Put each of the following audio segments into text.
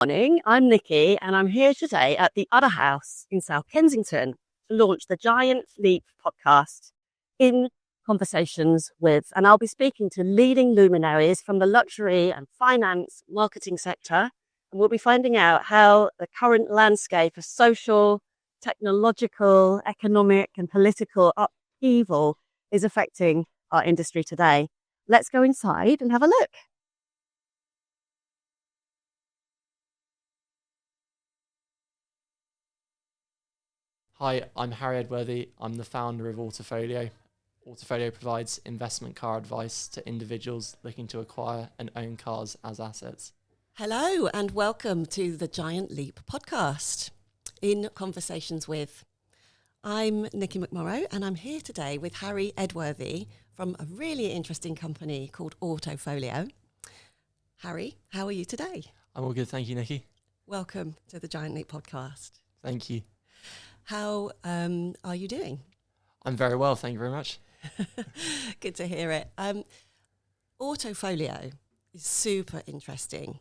Morning, I'm Nikki, and I'm here today at the Udder House in South Kensington to launch the Giant Leap podcast in conversations with, and I'll be speaking to leading luminaries from the luxury and finance marketing sector, and we'll be finding out how the current landscape of social, technological, economic, and political upheaval is affecting our industry today. Let's go inside and have a look. Hi, I'm Harry Edworthy. I'm the founder of Autofolio. Autofolio provides investment car advice to individuals looking to acquire and own cars as assets. Hello and welcome to the Giant Leap podcast in conversations with. I'm Nikki McMorrow and I'm here today with Harry Edworthy from a really interesting company called Autofolio. Harry, how are you today? I'm all good, thank you, Nikki. Welcome to the Giant Leap podcast. Thank you. How are you doing? I'm very well, thank you very much. Good to hear it. Autofolio is super interesting.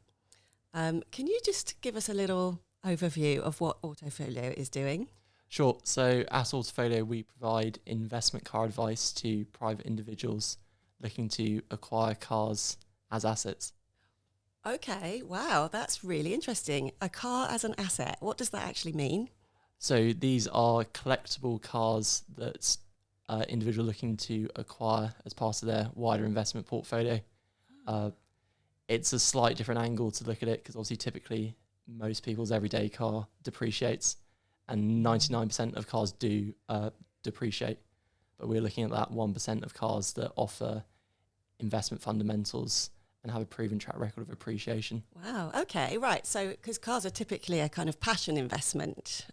Can you just give us a little overview of what Autofolio is doing? Sure. So at Autofolio, we provide investment car advice to private individuals looking to acquire cars as assets. Okay, wow, that's really interesting. A car as an asset, what does that actually mean? So these are collectible cars that individuals looking to acquire as part of their wider investment portfolio. It's a slight different angle to look at it because obviously typically most people's everyday car depreciates and 99% of cars do depreciate. But we're looking at that 1% of cars that offer investment fundamentals and have a proven track record of appreciation. Wow, okay, right. So, because cars are typically a kind of passion investment.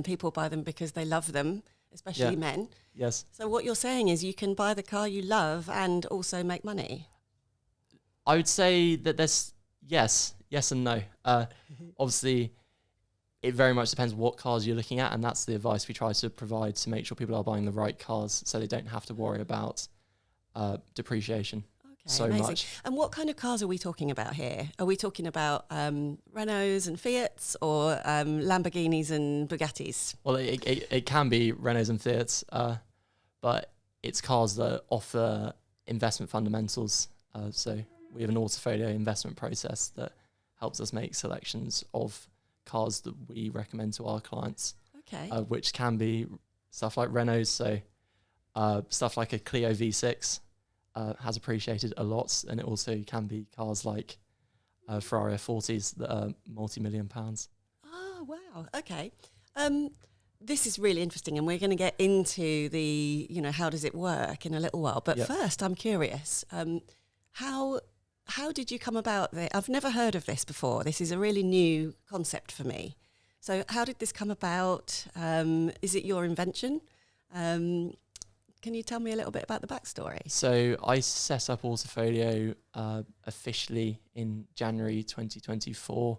People buy them because they love them, especially men. Yes. So what you're saying is you can buy the car you love and also make money? I would say that there's yes and no. Obviously, it very much depends what cars you're looking at, and that's the advice we try to provide to make sure people are buying the right cars so they don't have to worry about depreciation. So amazing. much. And what kind of cars are we talking about here? Are we talking about Renaults and Fiats or Lamborghinis and Bugattis? Well, it can be Renaults and Fiats, but it's cars that offer investment fundamentals. So we have an Autofolio investment process that helps us make selections of cars that we recommend to our clients. Okay. Which can be stuff like Renaults, so stuff like a Clio V6. Has appreciated a lot, and it also can be cars like Ferrari F40s that are multi-million pounds. Oh, wow. Okay. This is really interesting, and we're going to get into the, how does it work in a little while. But First, I'm curious, how did you come about this? I've never heard of this before. This is a really new concept for me. So how did this come about? Is it your invention? Can you tell me a little bit about the backstory? So I set up Autofolio officially in January 2024.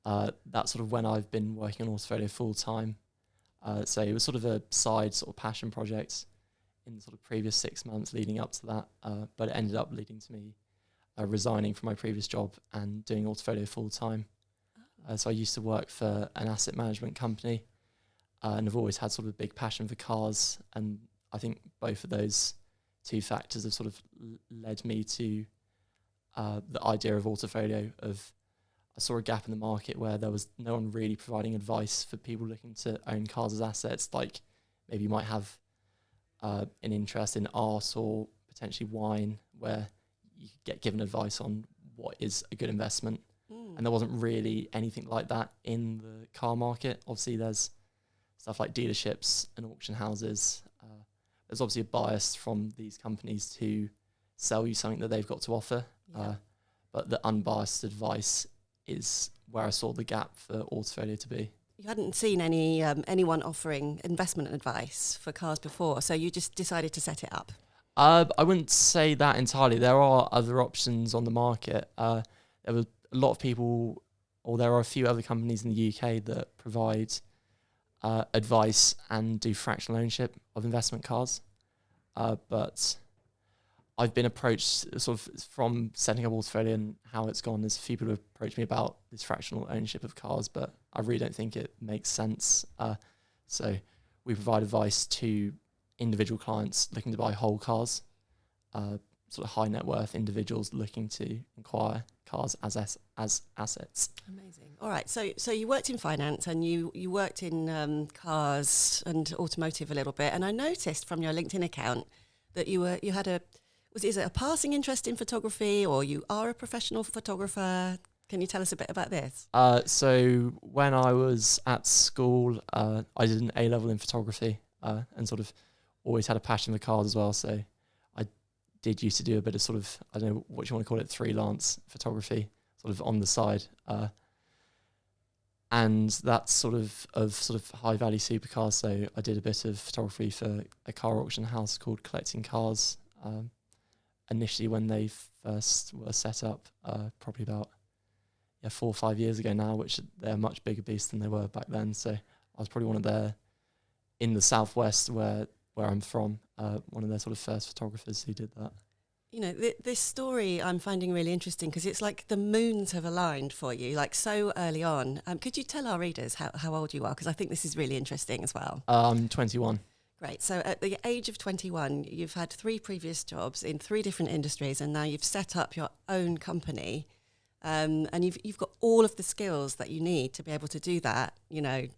That's sort of when I've been working on Autofolio full time. So it was sort of a side sort of passion project in the sort of previous 6 months leading up to that. But it ended up leading to me resigning from my previous job and doing Autofolio full time. So I used to work for an asset management company and I've always had sort of a big passion for cars, and I think both of those two factors have sort of led me to the idea of Autofolio. I saw a gap in the market where there was no one really providing advice for people looking to own cars as assets. Like maybe you might have an interest in art or potentially wine, where you could get given advice on what is a good investment. And there wasn't really anything like that in the car market. Obviously, there's stuff like dealerships and auction houses. There's obviously a bias from these companies to sell you something that they've got to offer. But the unbiased advice is where I saw the gap for Autofolio to be. You hadn't seen anyone offering investment advice for cars before, so you just decided to set it up. I wouldn't say that entirely. There are other options on the market. There were a lot of people, or there are a few other companies in the UK that provide advice and do fractional ownership of investment cars. But I've been approached sort of from setting up Autofolio, and how it's gone is a few people have approached me about this fractional ownership of cars, but I really don't think it makes sense. So we provide advice to individual clients looking to buy whole cars, sort of high net worth individuals looking to acquire cars as assets. Amazing. All right. So you worked in finance, and you worked in cars and automotive a little bit. And I noticed from your LinkedIn account that you had is it a passing interest in photography, or you are a professional photographer? Can you tell us a bit about this? So when I was at school, I did an A-level in photography, and sort of always had a passion for cars as well. So I did used to do a bit of sort of, I don't know what you want to call it, freelance photography, sort of on the side. And that's sort of high value supercars. So I did a bit of photography for a car auction house called Collecting Cars. Initially when they first were set up, probably about 4 or 5 years ago now, which they're a much bigger beast than they were back then. So I was probably one of their, in the southwest where I'm from, one of their sort of first photographers who did that. You know, this story I'm finding really interesting, because it's like the moons have aligned for you, like so early on. Could you tell our readers how old you are? Because I think this is really interesting as well. I'm 21. Great. So at the age of 21, you've had 3 previous jobs in 3 different industries, and now you've set up your own company. And you've got all of the skills that you need to be able to do that, you know,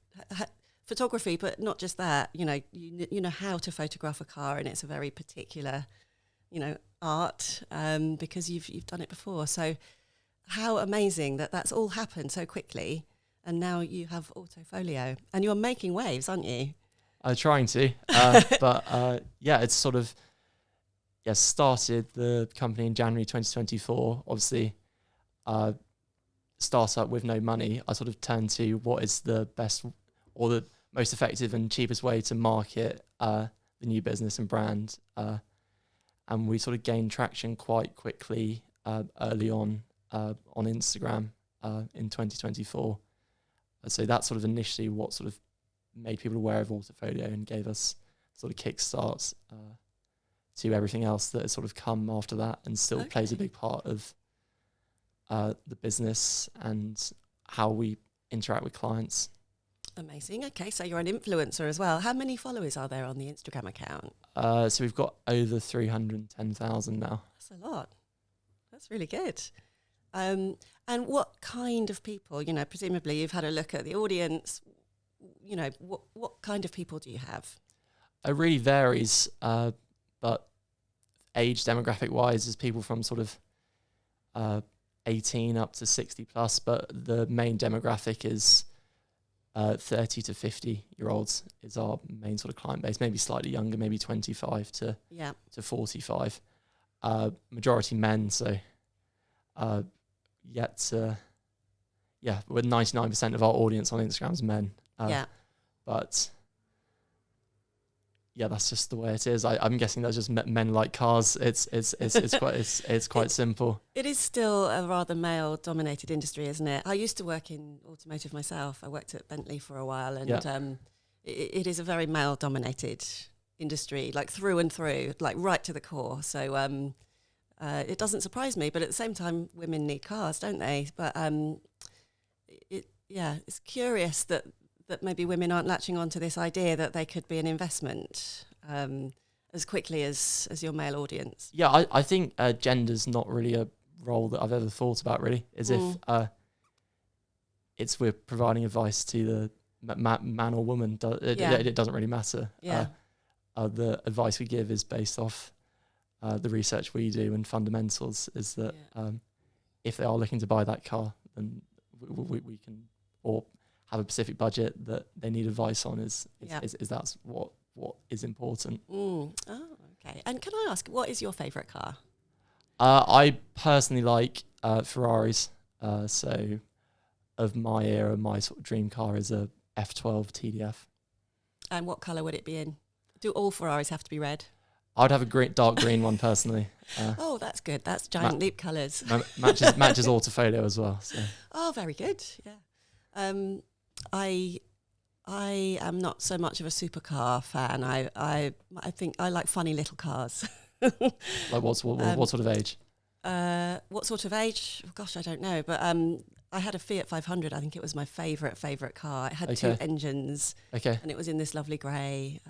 photography, but not just that, you know how to photograph a car, and it's a very particular, you know, art, because you've done it before. So how amazing that that's all happened so quickly, and now you have Autofolio, and you're making waves, aren't you? Trying to, but it's sort of, started the company in January 2024, obviously. Startup with no money, I sort of turned to what is the best or the most effective and cheapest way to market the new business and brand. And we sort of gained traction quite quickly early on Instagram in 2024. So that's sort of initially what sort of made people aware of Autofolio and gave us sort of kickstarts to everything else that has sort of come after that, and still plays a big part of the business and how we interact with clients. Amazing. Okay, so you're an influencer as well. How many followers are there on the Instagram account? So we've got over 310,000 now. That's a lot. That's really good. And what kind of people, you know, presumably you've had a look at the audience, you know, what kind of people do you have? It really varies, but age demographic wise is people from sort of 18 up to 60 plus, but the main demographic is 30 to 50 year olds is our main sort of client base, maybe slightly younger, maybe 25 to 45. Majority men, so with 99% of our audience on Instagram is men. But that's just the way it is. I'm guessing that's just men like cars. It's quite simple. It is still a rather male-dominated industry, isn't it? I used to work in automotive myself. I worked at Bentley for a while, and it is a very male-dominated industry, like through and through, like right to the core. So it doesn't surprise me, but at the same time, women need cars, don't they? But it's curious that maybe women aren't latching on to this idea that they could be an investment as quickly as your male audience. Yeah, I think gender's not really a role that I've ever thought about, really, as if we're providing advice to the man or woman. It doesn't really matter. The advice we give is based off the research we do, and fundamentals is that if they are looking to buy that car, then we can, or have a specific budget that they need advice on, is that's what is important. Oh, okay. And can I ask, what is your favourite car? I personally like Ferraris. So of my era, my sort of dream car is a F12 TDF. And what colour would it be in? Do all Ferraris have to be red? I'd have a dark green one personally. Oh, that's good. That's giant leap colours. matches Autofolio as well. So. Oh, very good. Yeah. I am not so much of a supercar fan. I think I like funny little cars. Like what sort of age? What sort of age? Oh, gosh, I don't know. But I had a Fiat 500. I think it was my favourite car. It had two engines. Okay. And it was in this lovely grey.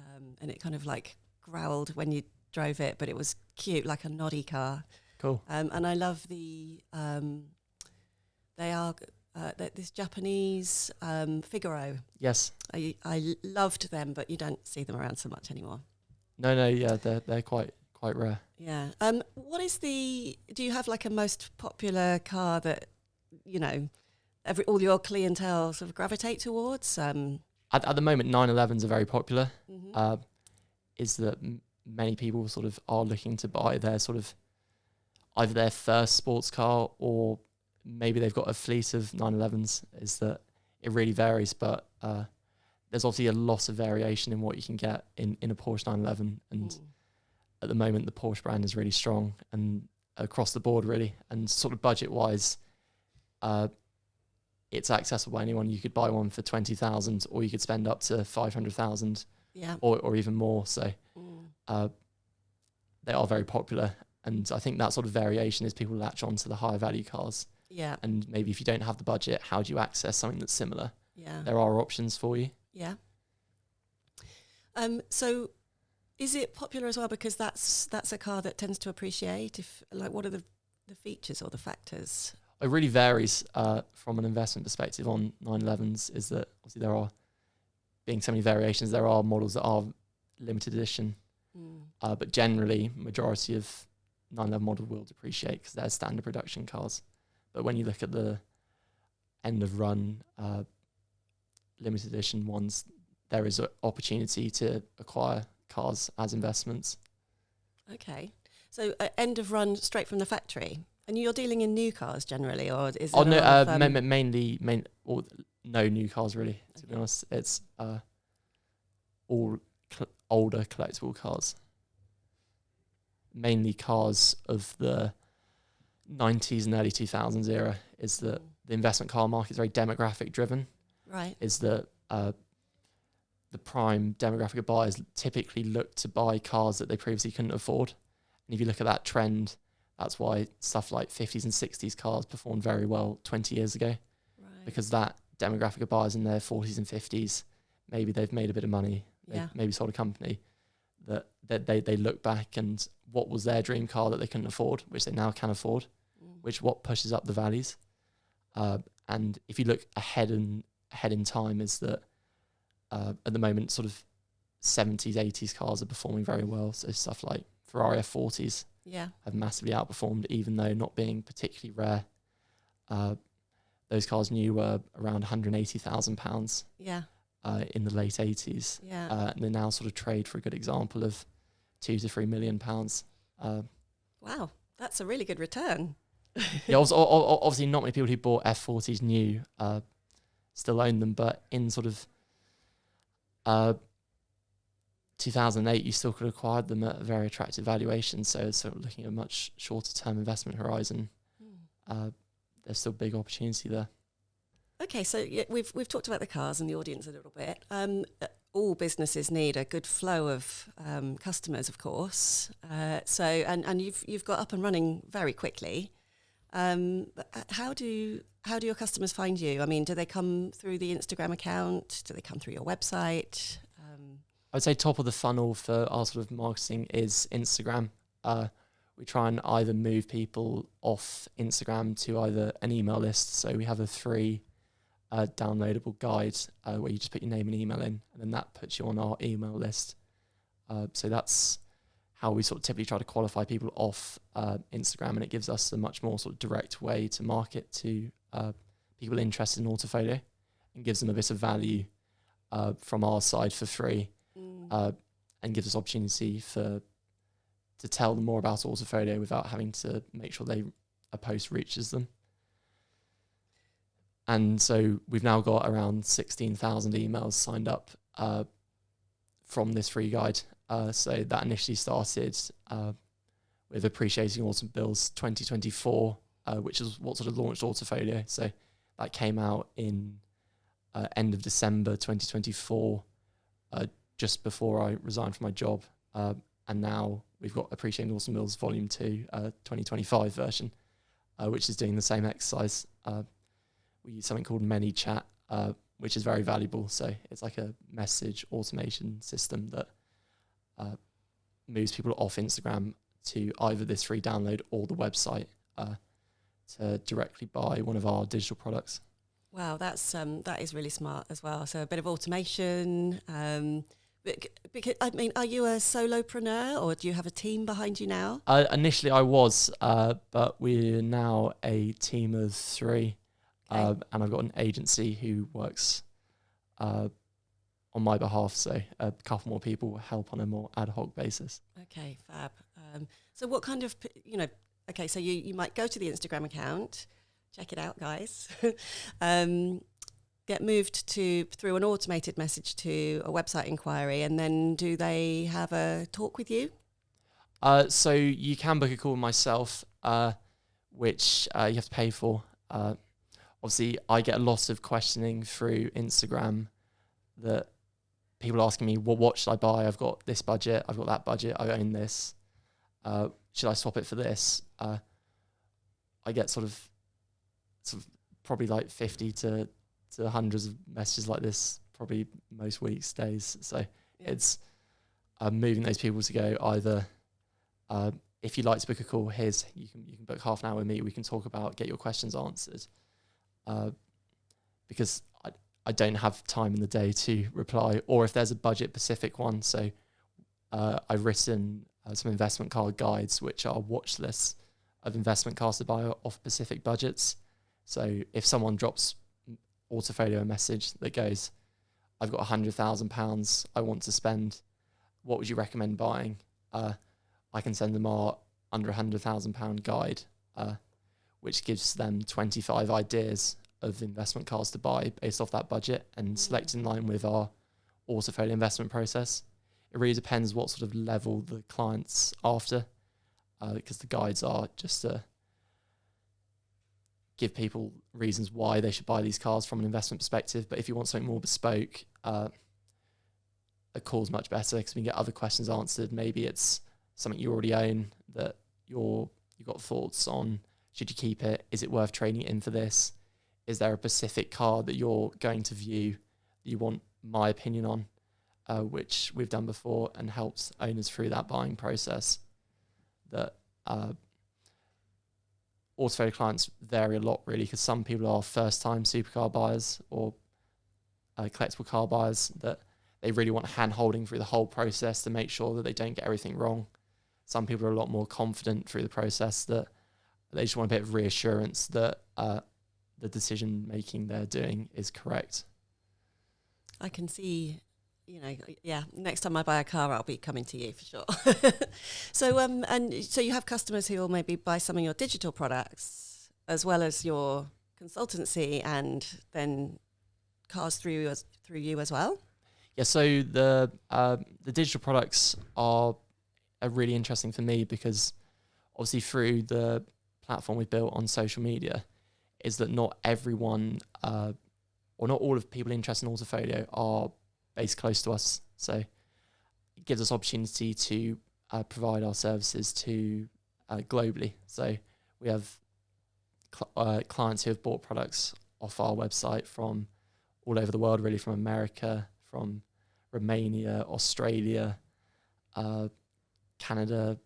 And it kind of like growled when you drove it, but it was cute, like a noddy car. Cool. And I love this Japanese Figaro. Yes. I loved them, but you don't see them around so much anymore. No, yeah, they're quite rare. Yeah. Do you have like a most popular car that, you know, all your clientele sort of gravitate towards? At the moment, 911s are very popular. Mm-hmm. Is that many people sort of are looking to buy their sort of either their first sports car, or maybe they've got a fleet of 911s. Is that it really varies, but there's obviously a lot of variation in what you can get in a Porsche 911. And at the moment, the Porsche brand is really strong and across the board, really. And sort of budget-wise, it's accessible by anyone. You could buy one for 20,000, or you could spend up to 500,000, or even more. So they are very popular. And I think that sort of variation is people latch on to the higher value cars. Yeah. And maybe if you don't have the budget, how do you access something that's similar? Yeah. There are options for you. Yeah. So is it popular as well because that's a car that tends to appreciate? What are the features or the factors? It really varies from an investment perspective on 911s. Is that obviously there are, being so many variations, there are models that are limited edition. But generally, majority of 911 model will depreciate because they're standard production cars. But when you look at the end of run limited edition ones, there is an opportunity to acquire cars as investments. Okay. So end of run straight from the factory. And you're dealing in new cars generally, or is it mainly no new cars really, to be honest. It's all older collectible cars. Mainly cars of the 90s and early 2000s era. Is that the investment car market is very demographic driven. Right. Is that the prime demographic of buyers typically look to buy cars that they previously couldn't afford. And if you look at that trend, that's why stuff like 50s and 60s cars performed very well 20 years ago. Right. Because that demographic of buyers in their 40s and 50s, maybe they've made a bit of money, they've maybe sold a company, that they look back and what was their dream car that they couldn't afford, which they now can afford, which what pushes up the values. And if you look ahead in time, is that at the moment sort of 70s, 80s cars are performing very well. So stuff like Ferrari F40s have massively outperformed, even though not being particularly rare. Those cars new were around £180,000 in the late 80s. And they now sort of trade, for a good example, of £2 to £3 million. Wow, that's a really good return. Obviously not many people who bought F40s new still own them, but in sort of 2008, you still could have acquired them at a very attractive valuation. So looking at a much shorter term investment horizon, there's still big opportunity there. Okay, so we've talked about the cars and the audience a little bit. All businesses need a good flow of customers, of course. And you've got up and running very quickly. But how do your customers find you? I mean, do they come through the Instagram account? Do they come through your website? I'd say top of the funnel for our sort of marketing is Instagram. We try and either move people off Instagram to either an email list. So we have a free downloadable guide where you just put your name and email in, and then that puts you on our email list. So that's how we sort of typically try to qualify people off Instagram, and it gives us a much more sort of direct way to market to people interested in Autofolio, and gives them a bit of value from our side for free, and gives us opportunity to tell them more about Autofolio without having to make sure a post reaches them. And so we've now got around 16,000 emails signed up from this free guide. So that initially started with Appreciating Automobiles 2024, which is what sort of launched Autofolio. So that came out in end of December 2024, just before I resigned from my job. and now we've got Appreciating Automobiles Volume 2, 2025 version, which is doing the same exercise. We use something called ManyChat, which is very valuable. So it's like a message automation system that moves people off Instagram to either this free download or the website to directly buy one of our digital products. Wow, that is really smart as well. So a bit of automation. Because, I mean, are you a solopreneur or do you have a team behind you now? Initially, I was, but we're now a team of 3, and I've got an agency who works on my behalf. So a couple more people help on a more ad hoc basis. Okay, fab. So what kind of, okay, so you might go to the Instagram account, check it out, guys. Get moved through an automated message to a website inquiry, and then do they have a talk with you? So you can book a call with myself, which you have to pay for. Obviously, I get a lot of questioning through Instagram that people asking me, well, what should I buy? I've got this budget, I've got that budget, I own this. Should I swap it for this? I get sort of probably like 50 to hundreds of messages like this, probably most weeks, days. So it's moving those people to go either, if you'd like to book a call, you can book half an hour with me. We can talk about, get your questions answered. Because I don't have time in the day to reply, or if there's a budget specific one. So I've written some investment card guides, which are watch lists of investment cards to buy off specific budgets. So if someone drops Autofolio a message that goes, I've got £100,000 I want to spend, what would you recommend buying? I can send them our under £100,000 guide, which gives them 25 ideas of investment cards to buy based off that budget and select in line with our Autofolio investment process. It really depends what sort of level the client's after, because the guides are just to give people reasons why they should buy these cars from an investment perspective. But if you want something more bespoke, a call's much better because we can get other questions answered. Maybe it's something you already own that you've got thoughts on. Should you keep it? Is it worth trading it in for this? Is there a specific car that you're going to view that you want my opinion on, which we've done before and helped owners through that buying process. That Autofolio clients vary a lot, really, because some people are first-time supercar buyers or collectible car buyers that they really want hand-holding through the whole process to make sure that they don't get everything wrong. Some people are a lot more confident through the process that they just want a bit of reassurance that the decision-making they're doing is correct. I can see, next time I buy a car, I'll be coming to you for sure. So you have customers who will maybe buy some of your digital products as well as your consultancy, and then cars through you as well. Yeah. So the digital products are really interesting for me because obviously through the platform we've built on social media is that not everyone or not all of people interested in Autofolio are based close to us. So it gives us opportunity to provide our services to globally. So we have clients who have bought products off our website from all over the world, really, from America, from Romania, Australia, Canada,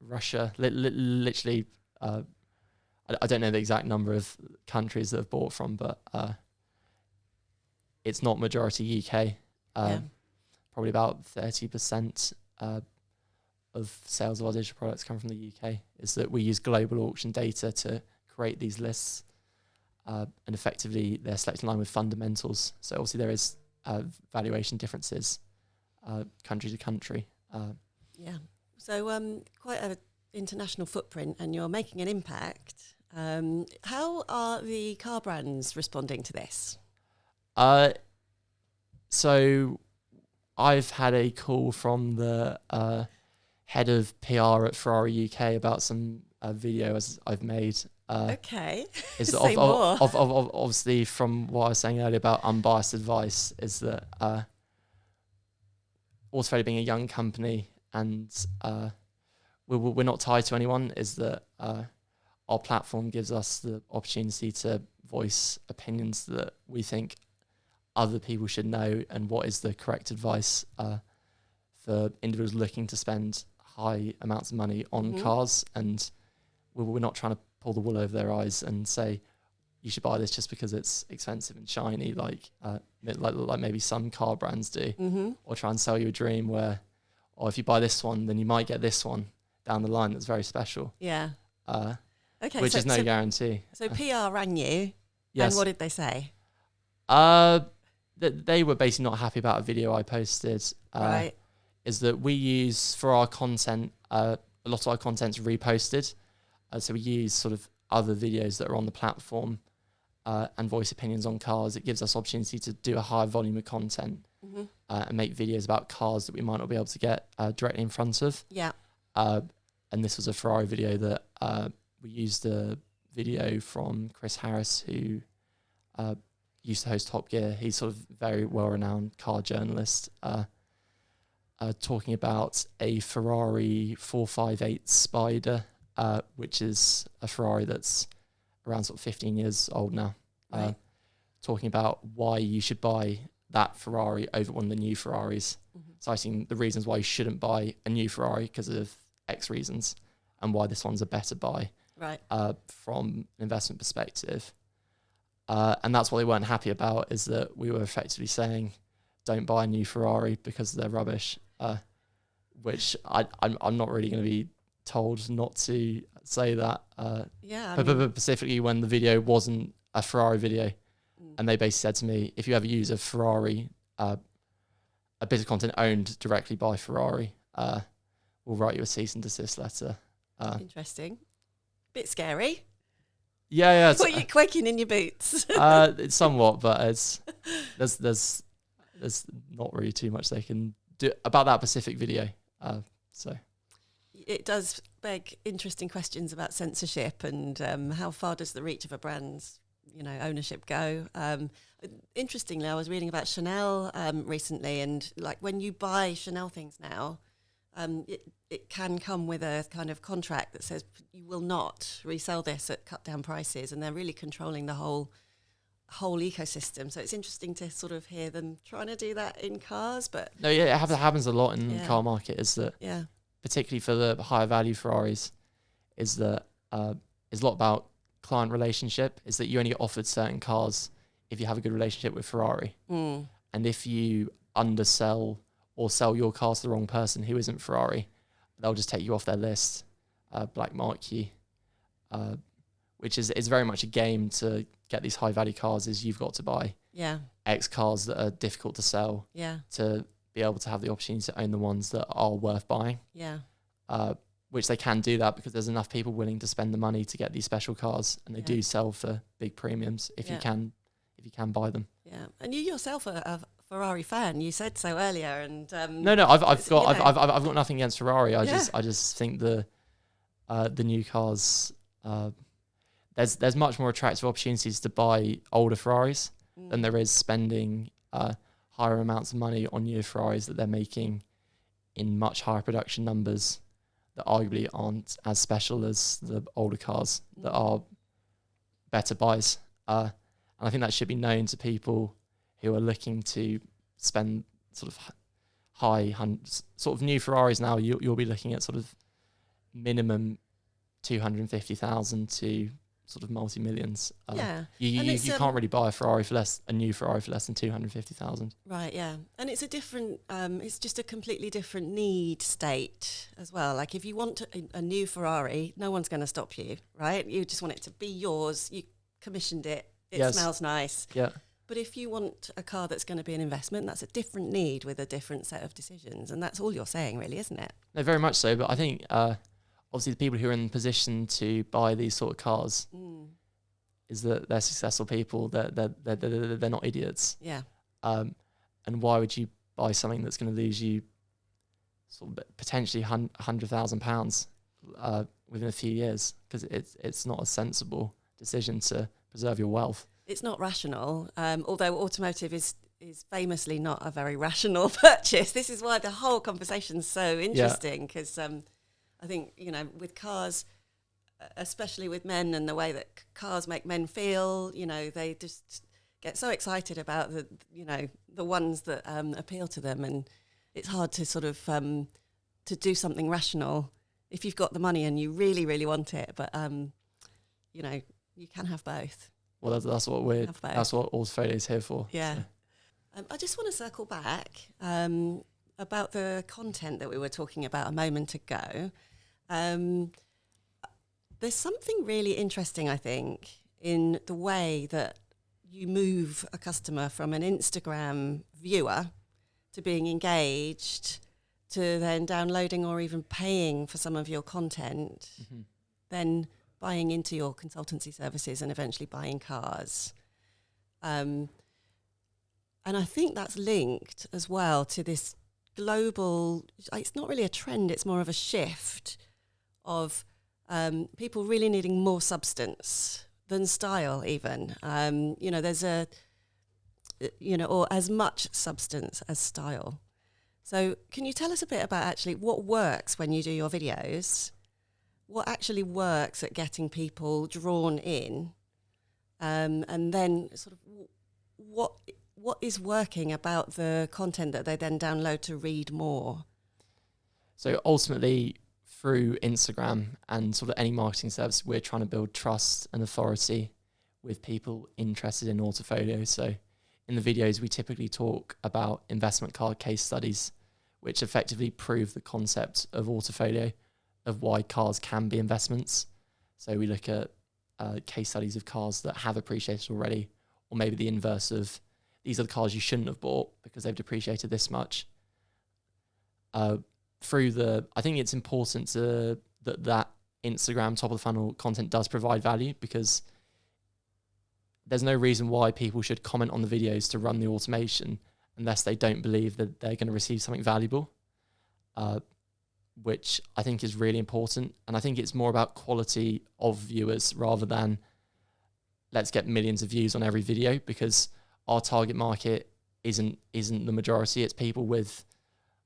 Russia, literally, I don't know the exact number of countries that have bought from, but it's not majority UK. Probably about 30% of sales of our digital products come from the UK. Is that we use global auction data to create these lists, and effectively they're selected in line with fundamentals. So obviously there is valuation differences country to country. So quite an international footprint, and you're making an impact. How are the car brands responding to this? So I've had a call from the head of PR at Ferrari UK about some videos I've made. Okay. Say more. Obviously, from what I was saying earlier about unbiased advice, is that Autofolio being a young company, and we're not tied to anyone, is that our platform gives us the opportunity to voice opinions that we think other people should know, and what is the correct advice for individuals looking to spend high amounts of money on cars. And we're not trying to pull the wool over their eyes and say you should buy this just because it's expensive and shiny, like maybe some car brands do, or try and sell you a dream where, or if you buy this one, then you might get this one down the line that's very special. Yeah. Okay. Which is no guarantee. So PR rang you, yes. and what did they say? That they were basically not happy about a video I posted. Right. Is that we use for our content, a lot of our content's reposted. So we use sort of other videos that are on the platform and voice opinions on cars. It gives us opportunity to do a higher volume of content and make videos about cars that we might not be able to get directly in front of. Yeah. And this was a Ferrari video that we used a video from Chris Harris, who used to host Top Gear. He's sort of very well-renowned car journalist, talking about a Ferrari 458 Spider, which is a Ferrari that's around sort of 15 years old now. Right. Talking about why you should buy that Ferrari over one of the new Ferraris. Citing the reasons why you shouldn't buy a new Ferrari because of X reasons, and why this one's a better buy. Right. From an investment perspective. And that's what they weren't happy about, is that we were effectively saying, don't buy a new Ferrari because they're rubbish, which I'm not really going to be told not to say that. But specifically when the video wasn't a Ferrari video. And they basically said to me, if you ever use a Ferrari, a bit of content owned directly by Ferrari, we'll write you a cease and desist letter. Interesting. Bit scary. Yeah. What, you quaking in your boots? It's somewhat, but there's not really too much they can do about that specific video. So it does beg interesting questions about censorship and how far does the reach of a brand's ownership go. Interestingly, I was reading about Chanel recently, and like when you buy Chanel things now, it can come with a kind of contract that says you will not resell this at cut down prices, and they're really controlling the whole ecosystem. So it's interesting to sort of hear them trying to do that in cars. But no, yeah, it happens a lot in the car market. Is that particularly for the higher value Ferraris, is that is a lot about client relationship. Is that you only get offered certain cars if you have a good relationship with Ferrari, and if you undersell or sell your cars to the wrong person who isn't Ferrari, they'll just take you off their list, black mark you, which is very much a game to get these high value cars. Is you've got to buy X cars that are difficult to sell to be able to have the opportunity to own the ones that are worth buying. Which they can do that because there's enough people willing to spend the money to get these special cars, and they do sell for big premiums if you can buy them. And you yourself are a Ferrari fan. You said so earlier, and no, I've got nothing against Ferrari. I just think the new cars, there's much more attractive opportunities to buy older Ferraris than there is spending higher amounts of money on new Ferraris that they're making in much higher production numbers that arguably aren't as special as the older cars that are better buys. And I think that should be known to people who are looking to spend sort of high sort of new Ferraris now. You'll be looking at sort of minimum 250,000 to sort of multi-millions. You can't really buy a new Ferrari for less than 250,000. Right, yeah. And it's a different, it's just a completely different need state as well. Like if you want a new Ferrari, no one's going to stop you, right? You just want it to be yours. You commissioned it. It smells nice. Yeah. But if you want a car that's going to be an investment, that's a different need with a different set of decisions. And that's all you're saying, really, isn't it? No, very much so. But I think obviously the people who are in the position to buy these sort of cars is that they're successful people. They're not idiots. Yeah. And why would you buy something that's going to lose you sort of potentially £100,000 within a few years? Because it's not a sensible decision to preserve your wealth. It's not rational, although automotive is is famously not a very rational purchase. This is why the whole conversation's so interesting, because I think, you know, with cars, especially with men and the way that cars make men feel, you know, they just get so excited about the, you know, the ones that appeal to them, and it's hard to sort of to do something rational if you've got the money and you really, really want it. But you know, you can have both. Well, that's what Autofolio is here for. Yeah. So. I just want to circle back about the content that we were talking about a moment ago. There's something really interesting, I think, in the way that you move a customer from an Instagram viewer to being engaged, to then downloading or even paying for some of your content, then buying into your consultancy services and eventually buying cars. And I think that's linked as well to this global, it's not really a trend, it's more of a shift of people really needing more substance than style even. You know, there's or as much substance as style. So can you tell us a bit about actually what works when you do your videos? What actually works at getting people drawn in? And then sort of what is working about the content that they then download to read more? So ultimately, through Instagram and sort of any marketing service, we're trying to build trust and authority with people interested in Autofolio. So in the videos, we typically talk about investment car case studies, which effectively prove the concept of Autofolio, of why cars can be investments. So we look at case studies of cars that have appreciated already, or maybe the inverse of, these are the cars you shouldn't have bought because they've depreciated this much. I think it's important that Instagram top of the funnel content does provide value, because there's no reason why people should comment on the videos to run the automation unless they don't believe that they're going to receive something valuable, which I think is really important. And I think it's more about quality of viewers rather than let's get millions of views on every video, because our target market isn't the majority. It's people with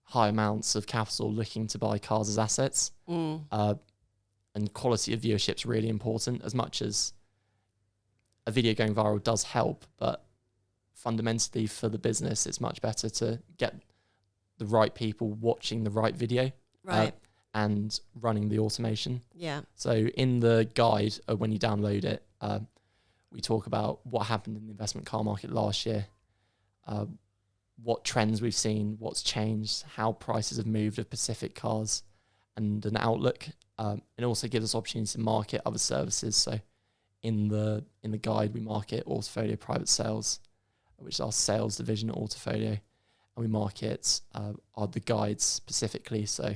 high amounts of capital looking to buy cars as assets. And quality of viewership is really important. As much as a video going viral does help, but fundamentally for the business, it's much better to get the right people watching the right video, right, and running the automation. Yeah. So in the guide, when you download it, we talk about what happened in the investment car market last year, what trends we've seen, what's changed, how prices have moved of specific cars, and an outlook. It also gives us opportunity to market other services. So in the guide, we market Autofolio Private Sales, which is our sales division at Autofolio, and we market the guides specifically. So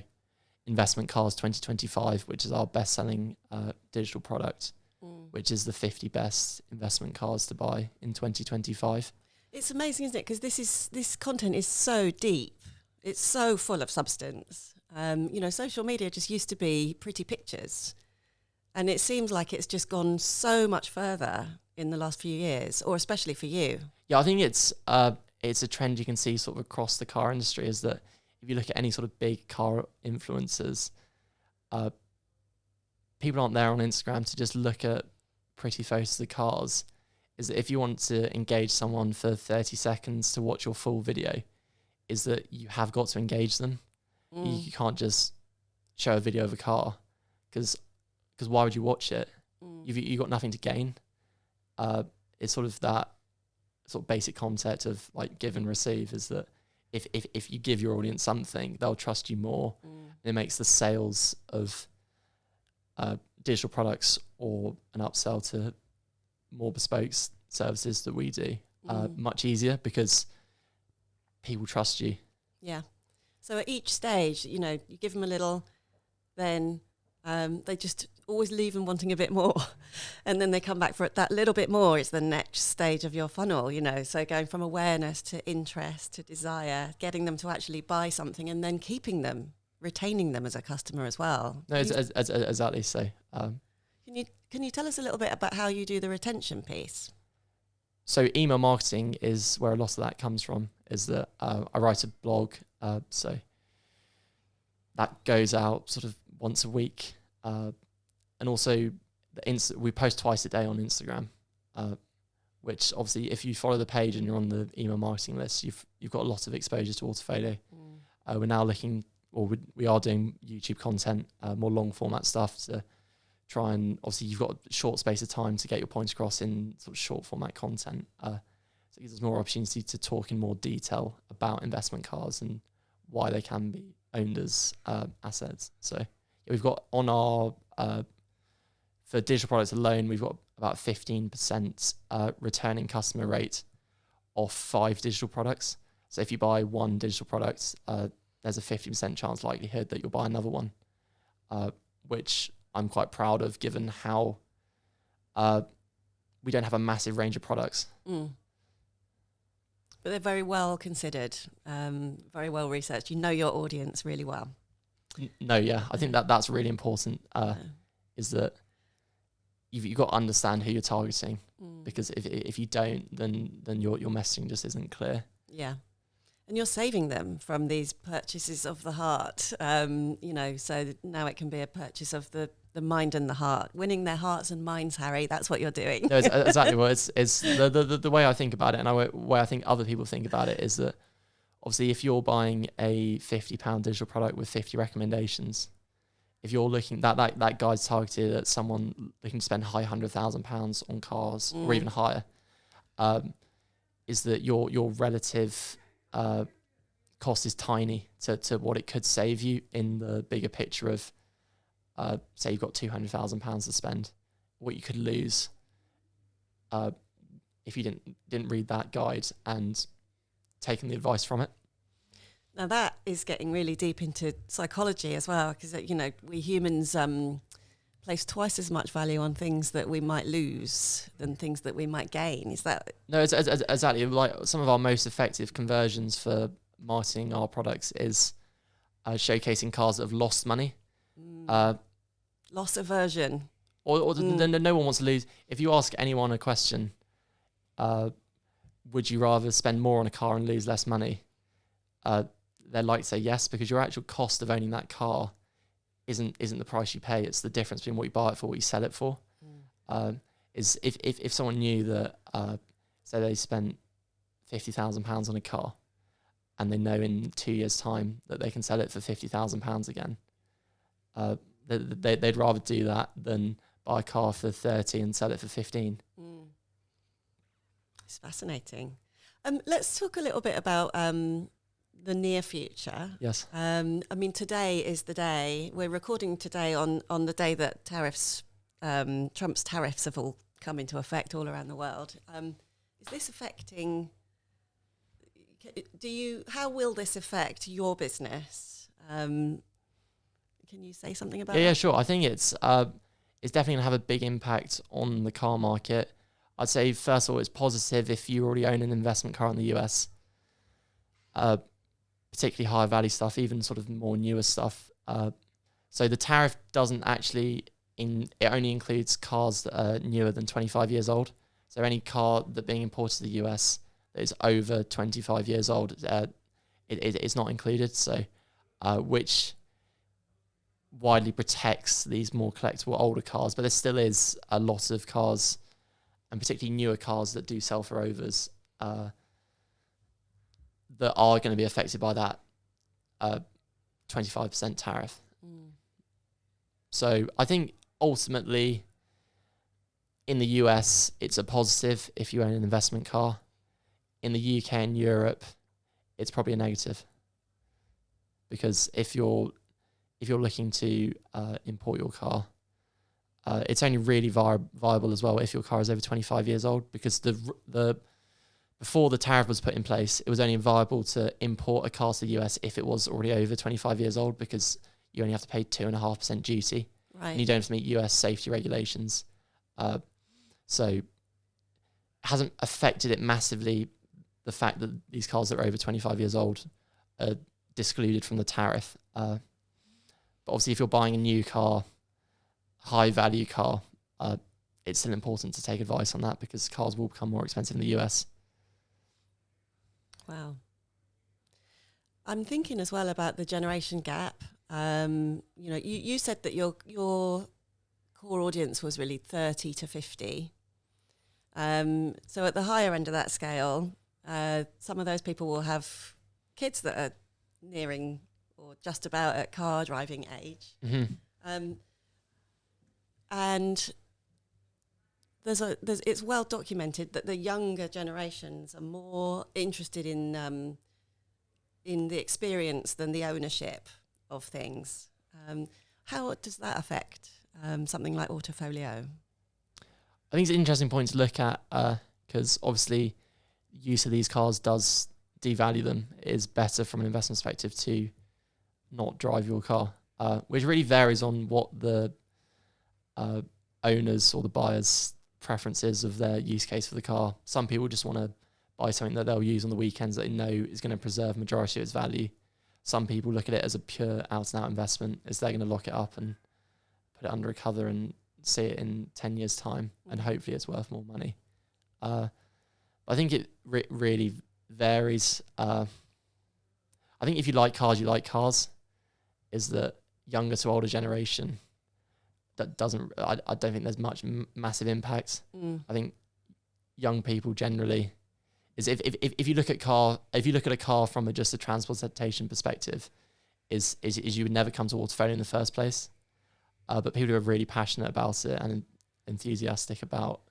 Investment Cars 2025, which is our best-selling digital product, which is the 50 best investment cars to buy in 2025. It's amazing, isn't it? Because this content is so deep. It's so full of substance. You know, social media just used to be pretty pictures. And it seems like it's just gone so much further in the last few years, or especially for you. Yeah, I think it's a trend you can see sort of across the car industry, is that if you look at any sort of big car influencers, people aren't there on Instagram to just look at pretty photos of cars. Is that if you want to engage someone for 30 seconds to watch your full video, is that you have got to engage them. You can't just show a video of a car, because why would you watch it? You've got nothing to gain. It's sort of that sort of basic concept of like give and receive, is that if you give your audience something, they'll trust you more. And it makes the sales of digital products or an upsell to more bespoke services that we do much easier, because people trust you. Yeah. So at each stage, you know, you give them a little, then they just always leave them wanting a bit more. And then they come back for it. That little bit more is the next stage of your funnel, you know. So going from awareness to interest to desire, getting them to actually buy something, and then keeping them, retaining them as a customer as well. No, exactly so. Can you tell us a little bit about how you do the retention piece? So email marketing is where a lot of that comes from, is that I write a blog, so that goes out sort of once a week. And also we post twice a day on Instagram, which obviously if you follow the page and you're on the email marketing list, you've got a lot of exposure to Autofolio. We're now we are doing YouTube content, more long format stuff to try and, obviously you've got a short space of time to get your points across in sort of short format content. So it gives us more opportunity to talk in more detail about investment cars and why they can be owned as assets. So we've got on our, for digital products alone, we've got about 15% returning customer rate off 5 digital products. So if you buy one digital product, there's a 50% chance likelihood that you'll buy another one, which I'm quite proud of, given how we don't have a massive range of products. But they're very well considered, very well researched. You know your audience really well. No, yeah. I think that's really important, is that you've got to understand who you're targeting, because if you don't, then your messaging just isn't clear. Yeah. And you're saving them from these purchases of the heart, so now it can be a purchase of the mind and the heart, winning their hearts and minds, Harry. That's what you're doing. No, it's exactly what it's the way I think about it, and the way I think other people think about it is that, obviously, if you're buying a £50 digital product with 50 recommendations, if you're looking, that guide's targeted at someone looking to spend high £100,000 on cars or even higher, is that your relative cost is tiny to what it could save you in the bigger picture of, say you've got £200,000 to spend, what you could lose if you didn't read that guide and taken the advice from it. Now that is getting really deep into psychology as well, because we humans place twice as much value on things that we might lose than things that we might gain. Is that? No, it's exactly. Like, some of our most effective conversions for marketing our products is showcasing cars that have lost money. Loss aversion. Or no one wants to lose. If you ask anyone a question, would you rather spend more on a car and lose less money? They're likely to say yes, because your actual cost of owning that car isn't the price you pay. It's the difference between what you buy it for, what you sell it for. Is if someone knew that, say they spent £50,000 on a car, and they know in 2 years' time that they can sell it for £50,000 again, they'd rather do that than buy a car for 30 and sell it for 15. It's fascinating. Let's talk a little bit about the near future. Yes. Today is the day. We're recording today on the day that tariffs, Trump's tariffs have all come into effect all around the world. Is this affecting? How will this affect your business? Can you say something about? Yeah, sure. I think it's definitely going to have a big impact on the car market. I'd say, first of all, it's positive if you already own an investment car in the US, particularly higher value stuff, even sort of more newer stuff. So the tariff doesn't actually, it only includes cars that are newer than 25 years old. So any car that being imported to the US that is over 25 years old, it's not included. So, which widely protects these more collectible older cars, but there still is a lot of cars, and particularly newer cars that do sell for overs, that are going to be affected by that 25% tariff. So I think ultimately in the US, it's a positive if you own an investment car. In the UK and Europe, it's probably a negative, because if you're looking to import your car, it's only really viable as well if your car is over 25 years old, because the before the tariff was put in place, it was only viable to import a car to the US if it was already over 25 years old, because you only have to pay 2.5% duty, and you don't have to meet US safety regulations. So it hasn't affected it massively, the fact that these cars that are over 25 years old are excluded from the tariff. But obviously, if you're buying a new car, high value car, it's still important to take advice on that because cars will become more expensive in the US. Wow. I'm thinking as well about the generation gap. You said that your core audience was really 30 to 50. So at the higher end of that scale, some of those people will have kids that are nearing or just about at car driving age. Mm-hmm. And it's well documented that the younger generations are more interested in the experience than the ownership of things. How does that affect something like Autofolio? I think it's an interesting point to look at because obviously use of these cars does devalue them. It is better from an investment perspective to not drive your car, which really varies on what the owners or the buyers' preferences of their use case for the car. Some people just want to buy something that they'll use on the weekends that they know is going to preserve majority of its value. Some people look at it as a pure out-and-out investment, as they're going to lock it up and put it under a cover and see it in 10 years' time, and hopefully it's worth more money. I think it really varies. I think if you like cars, you like cars. Is that younger to older generation? That doesn't. I don't think there's much massive impact. I think young people generally is if you look at a car from just a transportation perspective, is you would never come to Autofolio in the first place. But people who are really passionate about it and enthusiastic about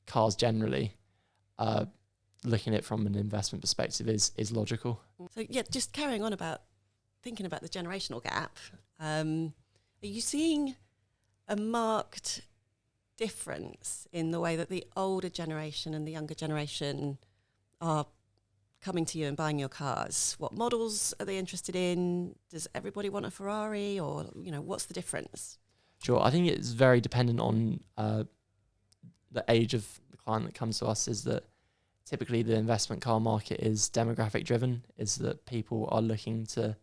cars generally, looking at it from an investment perspective is logical. So yeah, just carrying on about thinking about the generational gap. Are you seeing a marked difference in the way that the older generation and the younger generation are coming to you and buying your cars? What models are they interested in? Does everybody want a Ferrari, or what's the difference? Sure, I think it's very dependent on the age of the client that comes to us. Is that typically the investment car market is demographic driven, is that people are looking to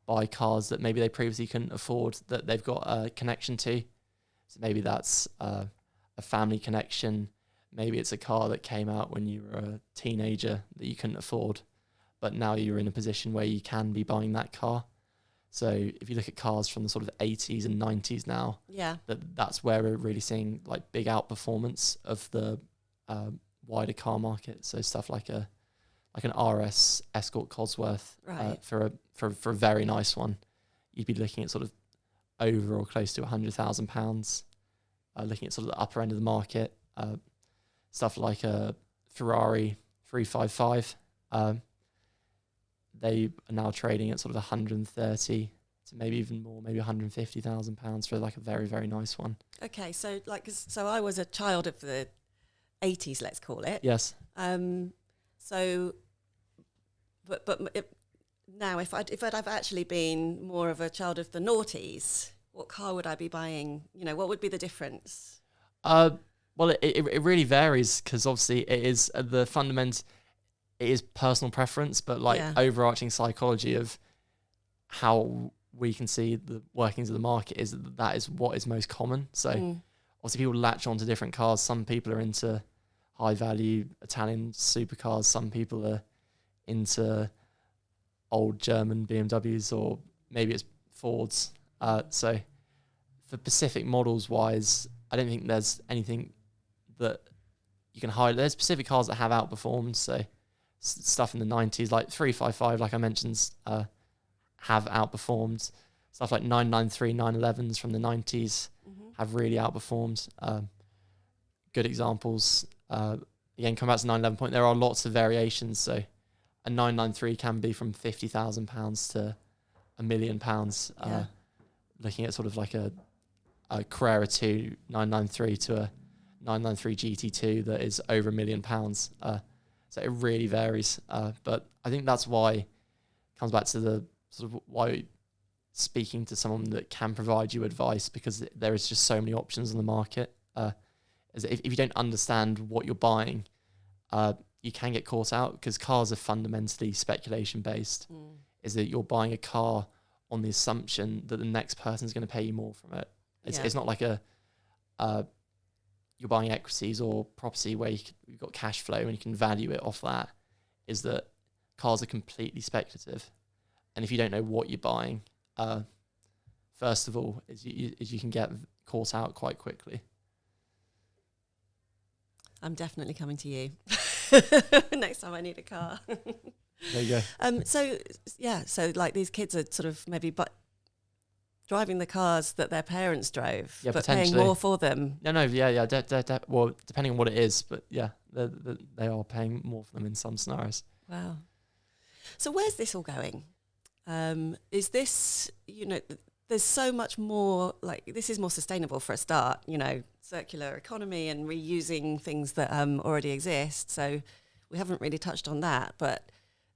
buy cars that maybe they previously couldn't afford, that they've got a connection to. So maybe that's a family connection. Maybe it's a car that came out when you were a teenager that you couldn't afford, but now you're in a position where you can be buying that car. So if you look at cars from the sort of 80s and 90s now, that's where we're really seeing like big outperformance of the wider car market. So stuff like an RS Escort Cosworth, right. for a very nice one, you'd be looking at sort of over or close to £100,000. Looking at sort of the upper end of the market, stuff like a Ferrari 355. They are now trading at sort of 130 to maybe even more, maybe £150,000 for like a very, very nice one. Okay, so I was a child of the 80s, let's call it. Yes. So, now if I'd have actually been more of a child of the noughties, what car would I be buying? What would be the difference? Well, it really varies because obviously it is the fundament. It is personal preference, but overarching psychology of how we can see the workings of the market is that is what is most common. So obviously people latch on to different cars. Some people are into high value Italian supercars. Some people are into old German BMWs, or maybe it's Fords. So for specific models wise, I don't think there's anything that you can highlight. There's specific cars that have outperformed. So stuff in the 90s, like 355, like I mentioned, have outperformed. Stuff like 993, 911s from the 90s have really outperformed. Good examples. Again, come back to 911 point. There are lots of variations. So a 993 can be from £50,000 to £1 million. Looking at sort of like a Carrera 2 993 to a 993 GT2 that is over £1 million. So it really varies. But I think that's why it comes back to the sort of why speaking to someone that can provide you advice, because there is just so many options on the market. As if you don't understand what you're buying, you can get caught out, because cars are fundamentally speculation based. Is that you're buying a car on the assumption that the next person's going to pay you more from it. It's not like you're buying equities or property where you've got cash flow and you can value it off that, is that cars are completely speculative. And if you don't know what you're buying, first of all, is you can get caught out quite quickly. I'm definitely coming to you next time I need a car. There you go. So like these kids are sort of maybe driving the cars that their parents drove, but paying more for them. Well, depending on what it is, but yeah, they are paying more for them in some scenarios. Wow. So where's this all going? Is this, there's so much more, like this is more sustainable for a start, circular economy and reusing things that already exist. So we haven't really touched on that,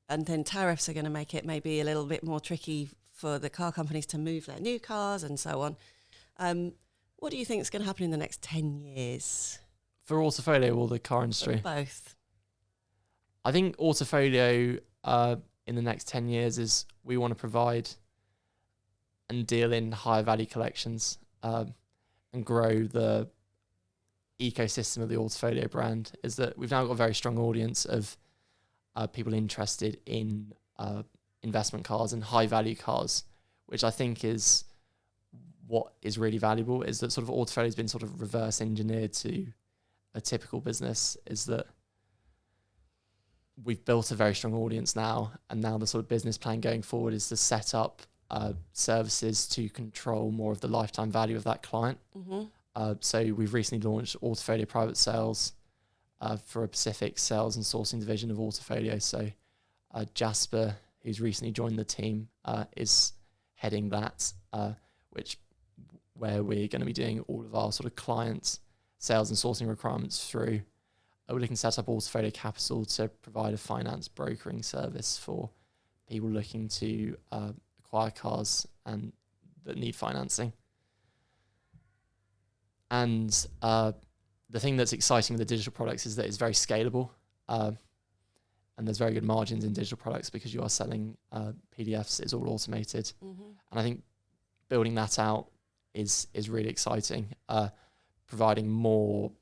and then tariffs are going to make it maybe a little bit more tricky for the car companies to move their new cars and so on. What do you think is going to happen in the next 10 years? For Autofolio or the car industry? Both. I think Autofolio in the next 10 years is we want to provide and deal in higher value collections and grow the ecosystem of the Autofolio brand. Is that we've now got a very strong audience of people interested in investment cars and high value cars, which I think is what is really valuable. Is that sort of Autofolio has been sort of reverse engineered to a typical business, is that we've built a very strong audience now, and now the sort of business plan going forward is to set up services to control more of the lifetime value of that client. Mm-hmm. So we've recently launched Autofolio Private Sales for a Pacific sales and sourcing division of Autofolio. So Jasper, who's recently joined the team, is heading that, where we're going to be doing all of our sort of clients' sales and sourcing requirements through. We're looking to set up Autofolio Capital to provide a finance brokering service for people looking to acquire cars and that need financing. And the thing that's exciting with the digital products is that it's very scalable, and there's very good margins in digital products because you are selling PDFs. It's all automated, and I think building that out is really exciting. Providing more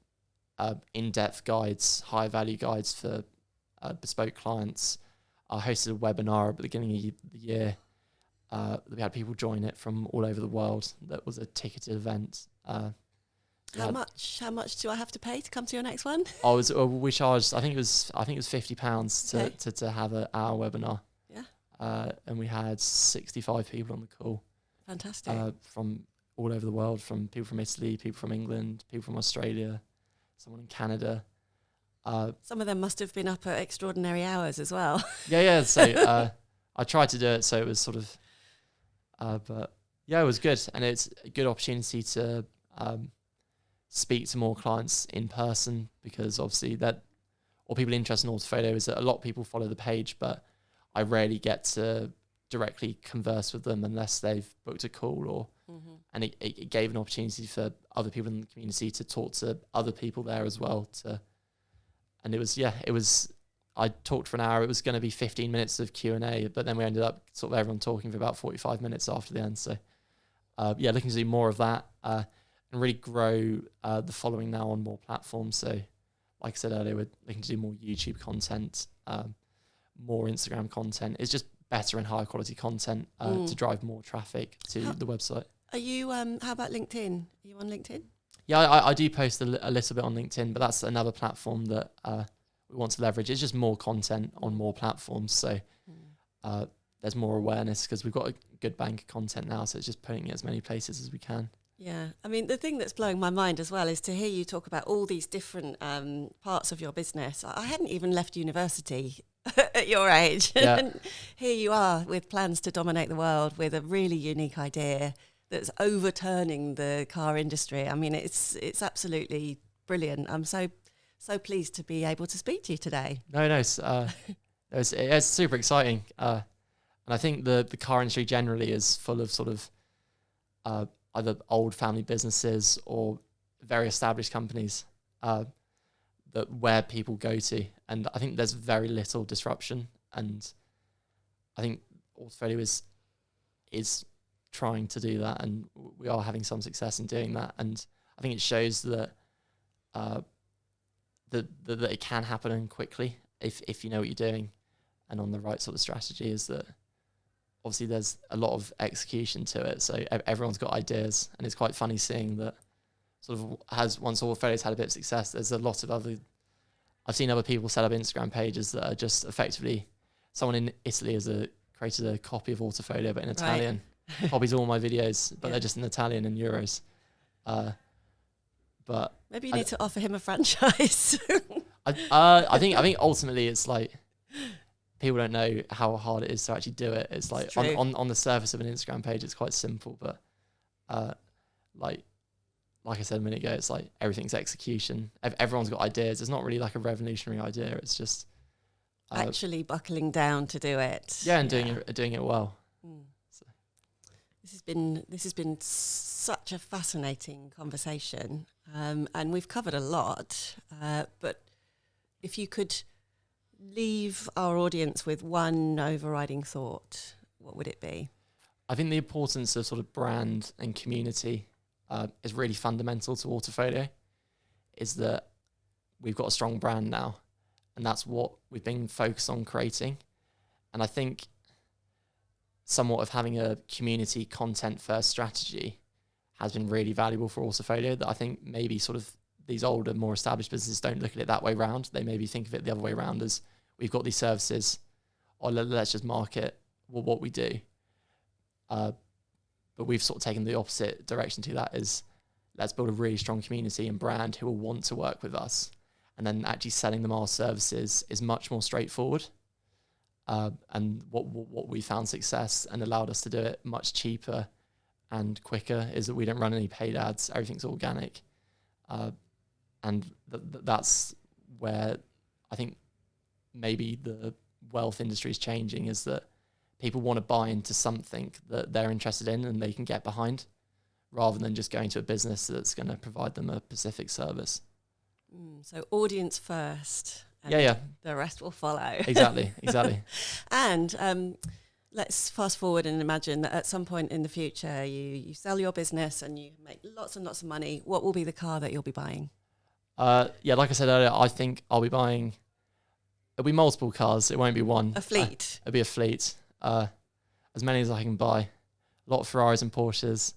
in-depth guides, high-value guides for bespoke clients. I hosted a webinar at the beginning of the year. We had people join it from all over the world. That was a ticketed event. How much do I have to pay to come to your next one? We charged. I think it was £50 to have an hour webinar. Yeah. And we had 65 people on the call. Fantastic. From all over the world, from people from Italy, people from England, people from Australia, someone in Canada. Some of them must have been up at extraordinary hours as well. Yeah. So I tried to do it so it was sort of, but yeah, it was good, and it's a good opportunity to speak to more clients in person, because obviously or people interested in Autofolio is that a lot of people follow the page, but I rarely get to directly converse with them unless they've booked a call and it gave an opportunity for other people in the community to talk to other people there as well. I talked for an hour. It was going to be 15 minutes of Q&A, but then we ended up sort of everyone talking for about 45 minutes after the end. So looking to do more of that and really grow the following now on more platforms. So like I said earlier, we're looking to do more YouTube content, more Instagram content. It's just better and higher quality content to drive more traffic to the website. Are you, how about LinkedIn? Are you on LinkedIn? Yeah, I do post a little bit on LinkedIn, but that's another platform that we want to leverage. It's just more content on more platforms. So there's more awareness because we've got a good bank of content now. So it's just putting it as many places as we can. Yeah. I mean, the thing that's blowing my mind as well is to hear you talk about all these different parts of your business. I hadn't even left university at your age. Yeah. And here you are with plans to dominate the world with a really unique idea that's overturning the car industry. I mean, it's absolutely brilliant. I'm so pleased to be able to speak to you today. No, it's super exciting. And I think the car industry generally is full of sort of either old family businesses or very established companies where people go to. And I think there's very little disruption. And I think Autofolio is trying to do that, and we are having some success in doing that. And I think it shows that that it can happen quickly if you know what you're doing and on the right sort of strategy. Is that obviously there's a lot of execution to it, so everyone's got ideas, and it's quite funny seeing that sort of once Autofolio's had a bit of success, there's a lot of I've seen other people set up Instagram pages that are just effectively, someone in Italy created a copy of Autofolio but in Italian, copies all my videos, but they're just in Italian and euros. But maybe you need to offer him a franchise. I think ultimately it's like people don't know how hard it is to actually do it. It's like on the surface of an Instagram page, it's quite simple, but like I said a minute ago, it's like everything's execution. Everyone's got ideas. It's not really like a revolutionary idea. It's just actually buckling down to do it. Yeah, and doing it well. Mm. So. This has been such a fascinating conversation, and we've covered a lot. But if you could leave our audience with one overriding thought, what would it be? I think the importance of sort of brand and community is really fundamental to Autofolio. Is that we've got a strong brand now, and that's what we've been focused on creating. And I think somewhat of having a community content first strategy has been really valuable for Autofolio, that I think maybe sort of these older, more established businesses don't look at it that way round. They maybe think of it the other way around as we've got these services, or let's just market what we do. But we've sort of taken the opposite direction to that, is let's build a really strong community and brand who will want to work with us. And then actually selling them our services is much more straightforward. And what we found success and allowed us to do it much cheaper and quicker is that we don't run any paid ads. Everything's organic. And that's where I think maybe the wealth industry is changing, is that people want to buy into something that they're interested in and they can get behind, rather than just going to a business that's going to provide them a specific service. So audience first. And the rest will follow. Exactly. And let's fast forward and imagine that at some point in the future, you sell your business and you make lots and lots of money. What will be the car that you'll be buying? Like I said earlier, I think I'll be buying, it'll be multiple cars. It won't be one. A fleet. It'll be a fleet. As many as I can buy. A lot of Ferraris and Porsches,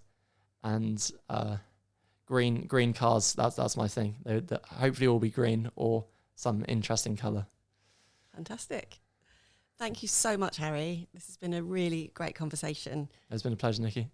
and green cars. That's my thing. They hopefully all be green or some interesting colour. Fantastic. Thank you so much, Harry. This has been a really great conversation. It's been a pleasure, Nikki.